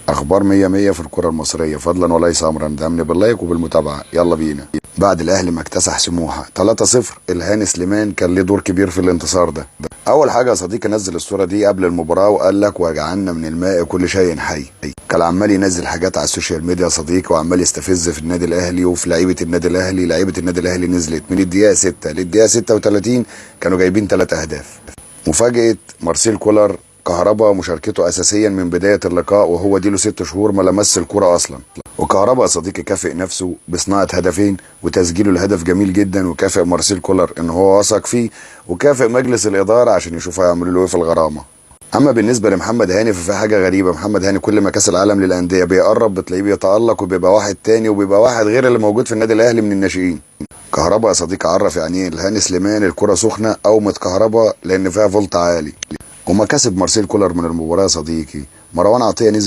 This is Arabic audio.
اخبار مية مية في الكرة المصرية فضلا وليس امرا، دعمني باللايك وبالمتابعة. يلا بينا. بعد الاهلي ما اكتسح سموحة 3-0، الهاني سليمان كان له دور كبير في الانتصار ده. اول حاجة يا صديقي نزل الصورة دي قبل المباراة وقال لك وجعلنا من الماء كل شيء حي. كان عمال ينزل حاجات على السوشيال ميديا يا صديقي، وعمال يستفز في النادي الاهلي وفي لعيبة النادي الاهلي. لعيبة النادي الاهلي نزلت من الدقيقة 6 للدقيقة 36 كانوا جايبين 3 اهداف. مفاجأة مارسيل كولر، كهربا مشاركته اساسيا من بدايه اللقاء وهو دي له 6 شهور ما لمس الكوره اصلا. وكهربا يا صديقي كافئ نفسه بصناعه هدفين وتسجيله الهدف جميل جدا، وكافئ مارسيل كولر ان هو وثق فيه، وكافئ مجلس الاداره عشان يشوفوا هيعملوا له ايه في الغرامه. اما بالنسبه لمحمد هاني ففي حاجه غريبه. محمد هاني كل ما كاس العالم للانديه بيقرب بتلاقيه بيتالق وبيبقى واحد تاني وبيبقى واحد غير اللي موجود في النادي الاهلي من الناشئين. كهربا يا صديقي عرف يعني ايه الهاني سليمان الكره سخنه او متكهربه لان فيها فولت عالي. وما كسب مارسيل كولر من المباراه يا صديقي، مروان عطيه نزل